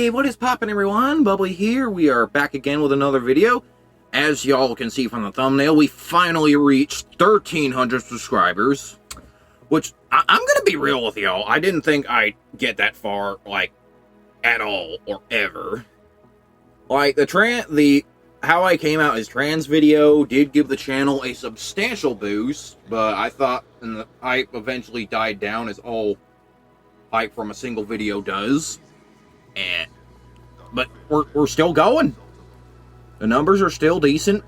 Hey, what is poppin', everyone? Bubbly here. We are back again with another video. As y'all can see from the thumbnail, we finally reached 1,300 subscribers. Which, I'm gonna be real with y'all, I didn't think I'd get that far, like, at all, or ever. Like, how I came out as trans video did give the channel a substantial boost, but I thought the hype eventually died down, as all hype from a single video does. But we're still going. The numbers are still decent.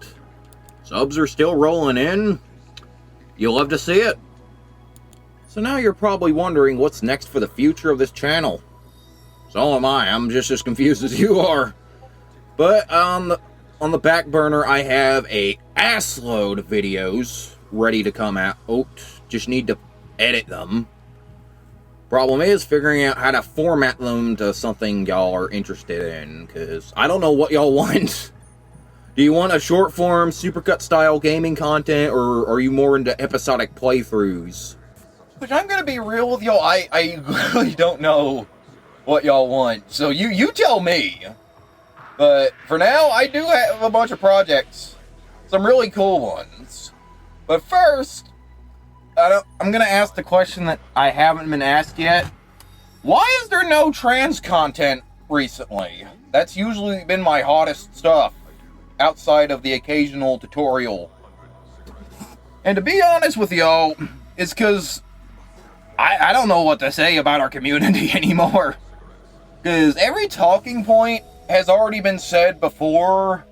Subs are still rolling in. You'll love to see it. So now you're probably wondering what's next for the future of this channel. So am I. I'm just as confused as you are. But on the back burner, I have a assload of videos ready to come out. Just need to edit them. Problem is figuring out how to format them to something y'all are interested in, because I don't know what y'all want. Do you want a short form, supercut style gaming content, or are you more into episodic playthroughs? Which, I'm gonna be real with y'all, I really don't know what y'all want, so you tell me. But for now, I do have a bunch of projects, some really cool ones. But first, I'm gonna ask the question that I haven't been asked yet. Why is there no trans content recently? That's usually been my hottest stuff, outside of the occasional tutorial. And to be honest with y'all, it's because I don't know what to say about our community anymore. Because every talking point has already been said before,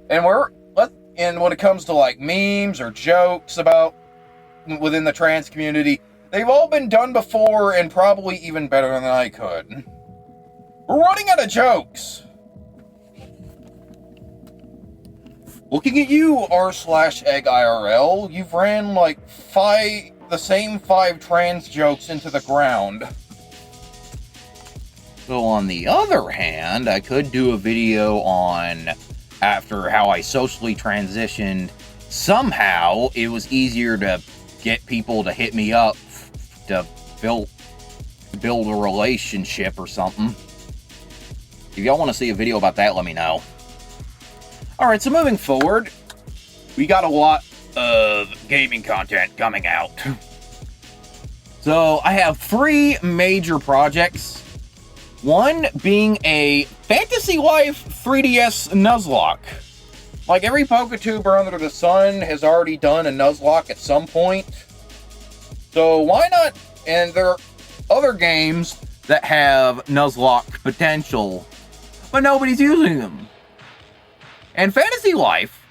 and when it comes to like memes or jokes about within the trans community, they've all been done before and probably even better than I could. We're running out of jokes. Looking at you, r/eggirl, you've ran like the same 5 trans jokes into the ground. So on the other hand, I could do a video on after how I socially transitioned. Somehow, it was easier to get people to hit me up to build a relationship or something. If y'all want to see a video about that, let me know. Alright, so moving forward, we got a lot of gaming content coming out. So, I have 3 major projects. One being a Fantasy Life 3DS Nuzlocke. Like, every PokeTuber under the sun has already done a Nuzlocke at some point. So why not? And there are other games that have Nuzlocke potential, but nobody's using them. And Fantasy Life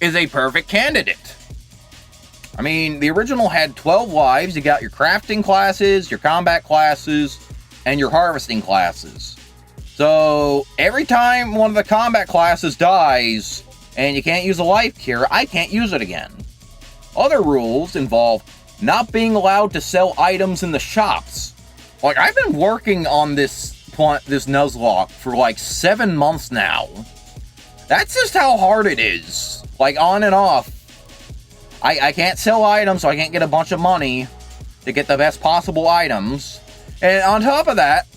is a perfect candidate. I mean, the original had 12 lives. You got your crafting classes, your combat classes, and your harvesting classes. So every time one of the combat classes dies, and you can't use a life cure, I can't use it again. Other rules involve not being allowed to sell items in the shops. Like, I've been working on this Nuzlocke for like 7 months now. That's just how hard it is. Like, on and off. I can't sell items, so I can't get a bunch of money to get the best possible items. And on top of that,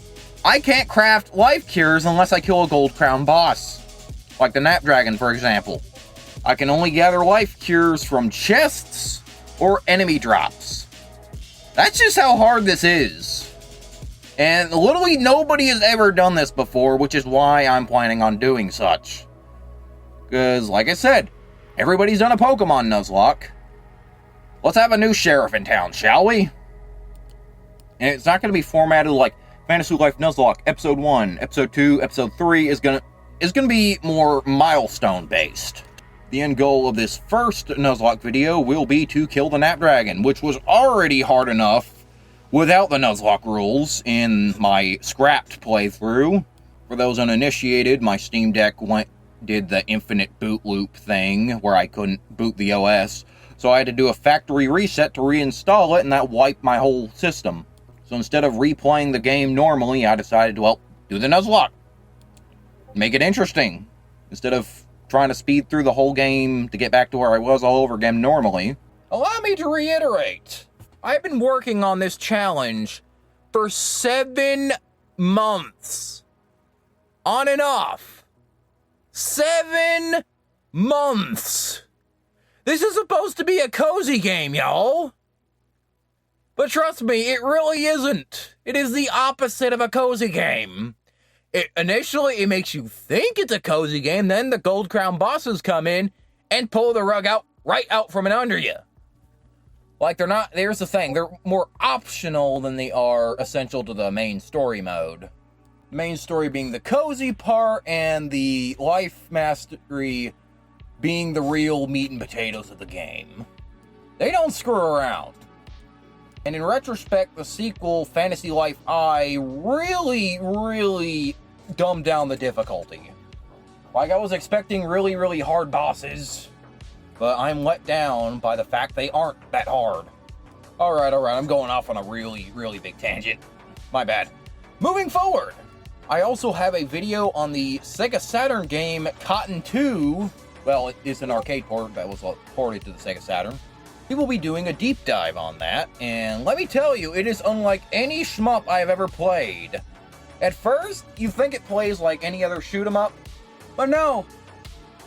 I can't craft life cures unless I kill a gold crown boss. Like the Snapdragon, for example. I can only gather life cures from chests or enemy drops. That's just how hard this is. And literally nobody has ever done this before, which is why I'm planning on doing such. Because, like I said, everybody's done a Pokemon Nuzlocke. Let's have a new sheriff in town, shall we? And it's not going to be formatted like Fantasy Life Nuzlocke Episode 1, Episode 2, Episode 3 is going to be more milestone-based. The end goal of this first Nuzlocke video will be to kill the Snapdragon, which was already hard enough without the Nuzlocke rules in my scrapped playthrough. For those uninitiated, my Steam Deck did the infinite boot loop thing, where I couldn't boot the OS, so I had to do a factory reset to reinstall it, and that wiped my whole system. So instead of replaying the game normally, I decided to, well, do the Nuzlocke. Make it interesting, instead of trying to speed through the whole game to get back to where I was all over again normally. Allow me to reiterate, I've been working on this challenge for 7 months. On and off. 7 months. This is supposed to be a cozy game, y'all. But trust me, it really isn't. It is the opposite of a cozy game. Initially, it makes you think it's a cozy game, then the Gold Crown bosses come in and pull the rug right out from under you. Like, they're not, there's the thing, they're more optional than they are essential to the main story mode. The main story being the cozy part, and the life mastery being the real meat and potatoes of the game. They don't screw around. And in retrospect, the sequel, Fantasy Life I, really dumbed down the difficulty. Like, I was expecting really hard bosses, but I'm let down by the fact they aren't that hard. Alright, I'm going off on a really big tangent. My bad. Moving forward, I also have a video on the Sega Saturn game Cotton 2. Well, it is an arcade port that was ported to the Sega Saturn. We will be doing a deep dive on that, and let me tell you, it is unlike any shmup I have ever played. At first, you think it plays like any other shoot-'em-up, but no.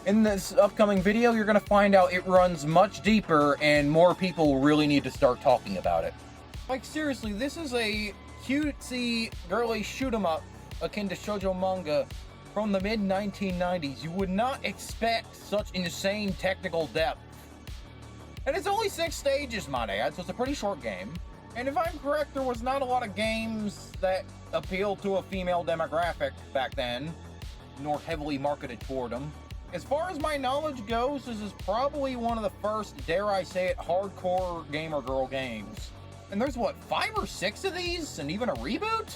In this upcoming video, you're going to find out it runs much deeper, and more people really need to start talking about it. Like, seriously, this is a cutesy, girly shoot-'em-up akin to shoujo manga from the mid-1990s. You would not expect such insane technical depth. And it's only 6 stages, might I add, so it's a pretty short game. And if I'm correct, there was not a lot of games that appealed to a female demographic back then, nor heavily marketed toward them. As far as my knowledge goes, this is probably one of the first, dare I say it, hardcore gamer girl games. And there's, what, 5 or 6 of these, and even a reboot?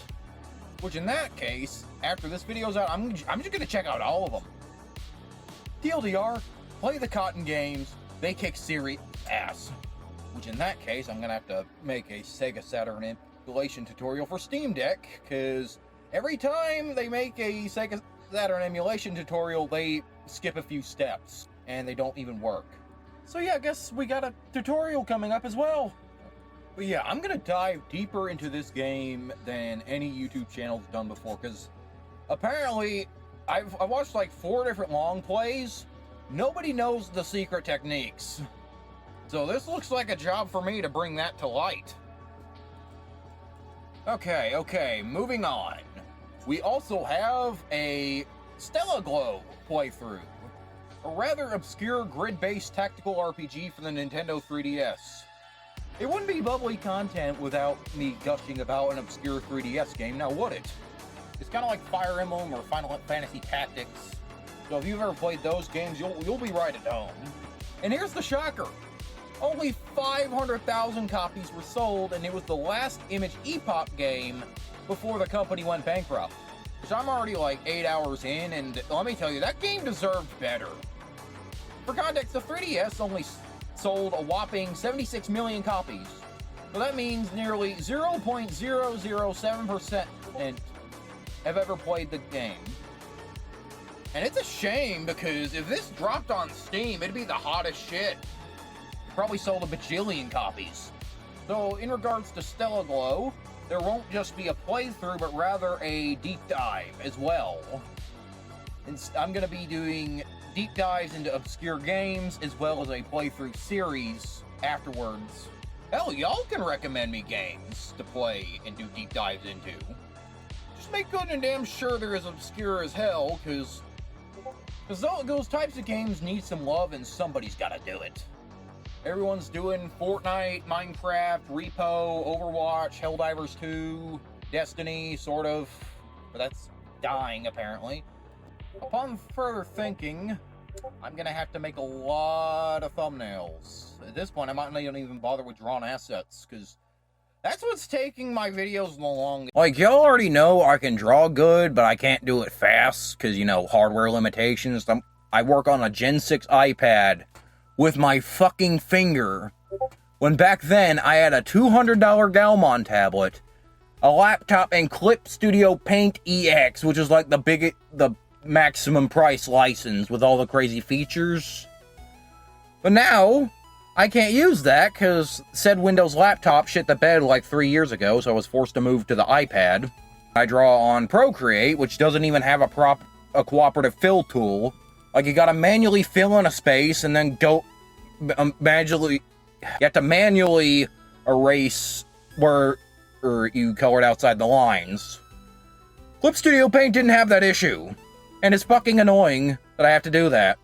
Which in that case, after this video's out, I'm just gonna check out all of them. TLDR, play the Cotton games, they kick serious ass. Which in that case, I'm gonna have to make a Sega Saturn emulation tutorial for Steam Deck, because every time they make a Sega Saturn emulation tutorial, they skip a few steps, and they don't even work. So yeah, I guess we got a tutorial coming up as well. But yeah, I'm gonna dive deeper into this game than any YouTube channel's done before, because apparently, I've watched like 4 different long plays. Nobody knows the secret techniques. So this looks like a job for me to bring that to light. Okay, moving on. We also have a Stella Glow playthrough. A rather obscure grid-based tactical RPG for the Nintendo 3DS. It wouldn't be bubbly content without me gushing about an obscure 3DS game, now would it? It's kind of like Fire Emblem or Final Fantasy Tactics. So if you've ever played those games, you'll be right at home. And here's the shocker. Only 500,000 copies were sold, and it was the last Image Epop game before the company went bankrupt. Which I'm already like 8 hours in, and let me tell you, that game deserved better. For context, the 3DS only sold a whopping 76 million copies. So that means nearly 0.007% have ever played the game. And it's a shame, because if this dropped on Steam, it'd be the hottest shit. Probably sold a bajillion copies. So in regards to Stella Glow, there won't just be a playthrough, but rather a deep dive as well. And I'm going to be doing deep dives into obscure games, as well as a playthrough series afterwards. Hell, y'all can recommend me games to play and do deep dives into. Just make good and damn sure they're as obscure as hell, because those types of games need some love, and somebody's got to do it. Everyone's doing Fortnite, Minecraft, Repo, Overwatch, Helldivers 2, Destiny, sort of. But that's dying, apparently. Upon further thinking, I'm gonna have to make a lot of thumbnails. At this point, I might not even bother with drawn assets, because that's what's taking my videos the longest. Like, y'all already know I can draw good, but I can't do it fast, because, you know, hardware limitations. I work on a Gen 6 iPad with my fucking finger, when back then I had a $200 Galmon tablet, a laptop, and Clip Studio Paint EX, which is like the maximum price license with all the crazy features. But now, I can't use that, because said Windows laptop shit the bed like 3 years ago, so I was forced to move to the iPad. I draw on Procreate, which doesn't even have a cooperative fill tool. Like, you gotta manually fill in a space and then go manually. You have to manually erase where you colored outside the lines. Clip Studio Paint didn't have that issue, and it's fucking annoying that I have to do that.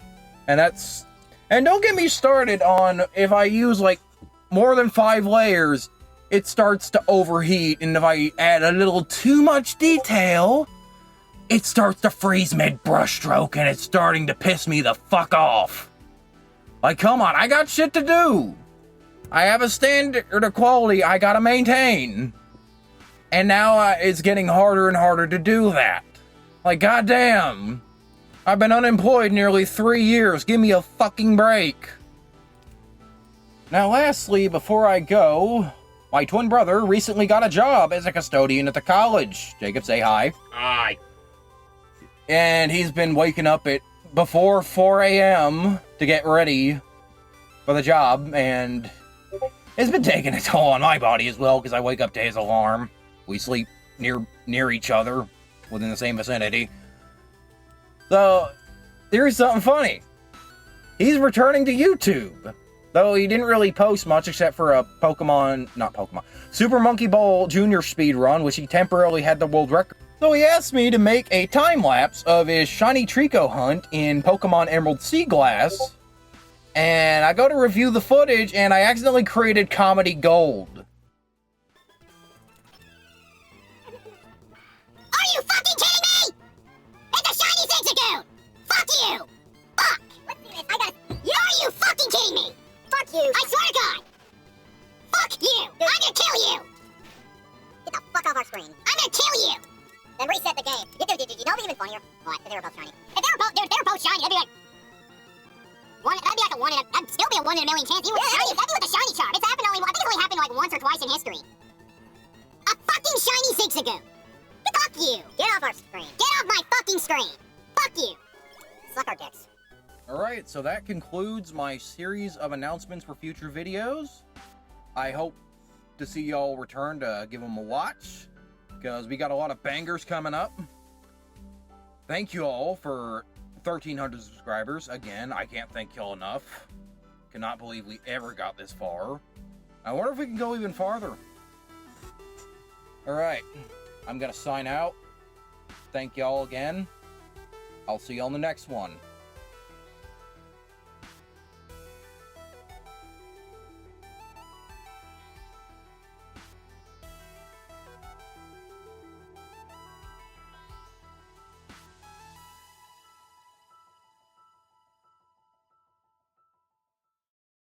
And don't get me started on if I use like more than 5 layers, it starts to overheat, and if I add a little too much detail, it starts to freeze mid-brushstroke, and it's starting to piss me the fuck off. Like, come on, I got shit to do. I have a standard of quality I gotta maintain. And now it's getting harder and harder to do that. Like, goddamn. I've been unemployed nearly 3 years. Give me a fucking break. Now, lastly, before I go, my twin brother recently got a job as a custodian at the college. Jacob, say hi. Hi. And he's been waking up at before 4 a.m. to get ready for the job, and it's been taking a toll on my body as well, because I wake up to his alarm. We sleep near each other, within the same vicinity. So, here's something funny. He's returning to YouTube. Though he didn't really post much except for a Super Monkey Ball Junior speed run, which he temporarily had the world record. So he asked me to make a time-lapse of his shiny Trico hunt in Pokemon Emerald Sea Glass. And I go to review the footage, and I accidentally created Comedy Gold. Are you fucking kidding me? It's a shiny Zigzagoon! Fuck you! Fuck! Let's do this. Are you fucking kidding me? Fuck you! I swear to God! Fuck you! Dude. I'm gonna kill you! Get the fuck off our screen. I'm gonna kill you! Then reset the game. You know what'd be even funnier? What? If they were both shiny. If they were both shiny, that'd be like... That'd still be a 1 in a million chance. That'd be with a shiny charm. I think it's only happened like once or twice in history. A fucking shiny Zigzagoon! Fuck you! Get off our screen. Get off my fucking screen! Fuck you! Suck our dicks. Alright, so that concludes my series of announcements for future videos. I hope to see y'all return to give them a watch, because we got a lot of bangers coming up. Thank you all for 1,300 subscribers. Again, I can't thank y'all enough. Cannot believe we ever got this far. I wonder if we can go even farther. Alright, I'm gonna sign out. Thank y'all again. I'll see you on the next one.